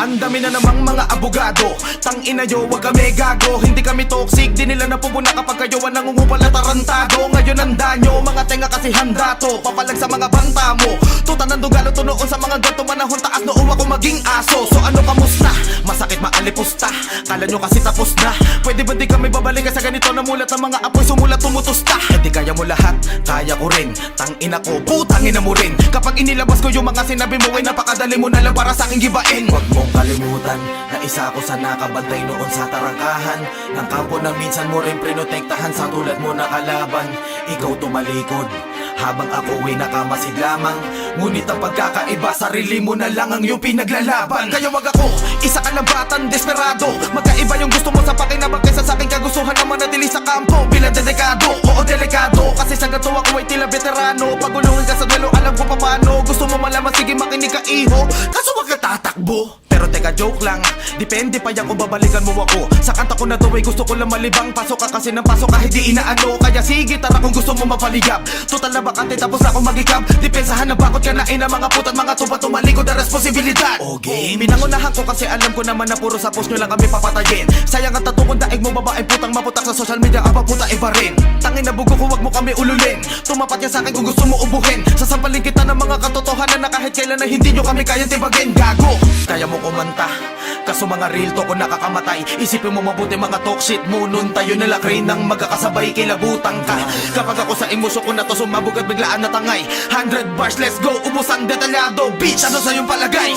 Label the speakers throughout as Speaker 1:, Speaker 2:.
Speaker 1: Ang dami na namang mga abogado. Tangina yo, wag kami gago. Hindi kami toxic, di nila napupuna kapag kayo ang nangungupal na tarantado. Ngayon ang danyo, mga tenga kasi handa to. Papalag sa mga banta mo. Tutan ng dugalo to noon sa mga ganto manahon. Taas noong ako maging aso. So ano kamusta? Masakit maalipusta. Kala nyo kasi tapos na. Pwede ba di kami babalik sa ganito na mulat ang mga apoy sumulat tumutusta? Hindi kaya mo lahat, kaya ko rin. Tangina ko, putangina mo rin. Kapag inilabas ko yung mga sinabi mo ay napakadali mo na lang para sa aking gibain. Huwag mong kalimutan na isa ako sa nakabantay noon sa tarangkahan ng kampo na minsan mo rin prinotektahan sa tulad mo na kalaban. Ikaw tumalikod habang ako ay nakamasid lamang. Ngunit ang pagkakaiba, sarili mo na lang ang iyong pinaglalaban. Kaya wag ako, isa ka lang batang desperado. Magkaiba yung gusto mo sa pakinabang kaysa sa aking kagustuhan na manatili sa kampo bilang dedikado. Oo, delikado, kasi sa gato ako ay tila veterano. Pagulungin ka sa duelo, alam ko paano. Gusto mo malaman, sige makinig ka iho. Kaso wag ka tatakbo. Pero teka, joke lang, depende pa yan kung babalikan mo ako. Sa kanta ko na to ay gusto ko lang malibang. Pasok ka kasi ng pasok kahit di inaano. Kaya sige tara kung gusto mo mapaligap. Total na bakante tapos ako magikap. Depensahan na bakot ka na ina mga putat. Mga tuba tumalikod na responsibilidad. Okay, pinangunahan ko kasi alam ko naman na puro sa post nyo lang kami papatayin. Sayang ang tattoo kung daig mo babae putang maputak sa social media. Aba puta iba rin. Tangin na bugo ko wag mo kami ululin. Tumapat yan sa akin kung gusto mo ubuhin. Sasampalin kita ng mga katotohanan na kahit kailan na hindi nyo kami kayang tibagin. Gago, kaya mo kumanta, kaso mga real to ko nakakamatay. Isipin mo mabuti mga talk shit mo. Nun tayo nalakray nang magkakasabay, kilabutan ka. Kapag ako sa emosyon ko na to sumabog at biglaan na tangay. 100 bars, let's go, ubos ang detalyado. Bitch, ano sa iyong palagay?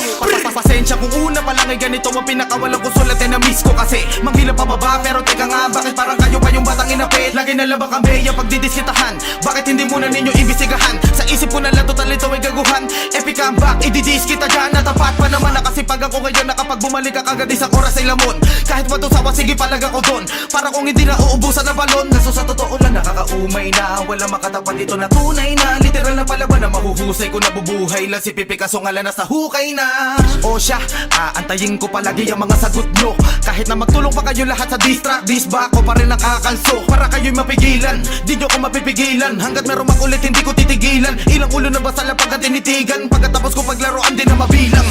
Speaker 1: Pasensya kung una pa lang ay ganito ang pinakawalang ko sulat na miss ko kasi manghilap pababa. Pero teka nga, bakit parang kayo pa yung batang inapit? Lagi na lang ba kami yung pagdidiskitahan? Bakit hindi muna ninyo imbisigahan? Sa isip ko na lang total ito ay gaguhan. Epic comeback, ididis kita dyan. Natapat pa naman na kasi pag ako ngayon nakapag bumalik ka kagad isang oras ay lamon. Kahit matusawa, sige palag ako doon. Para kung hindi na uubusan na balon. Kaso sa totoo lang nakakaumay na. Wala makatapat dito na tunay na. Literal na palaban na mahuhusay ko na bubuhay lang si Pipi kaso ngalan na sa hukay na. O siya, aantayin ko palagi ang mga sagot nyo. Kahit na magtulong pa kayo lahat sa distract, dis ba ako pa rin nakakalso? Para kayo'y mapigilan, di nyo ko mapipigilan. Hanggat meron makulit hindi ko titigilan. Ilang ulo na ba sa lapag at tinitigan? Pagkatapos ko paglaruan din na mabilang.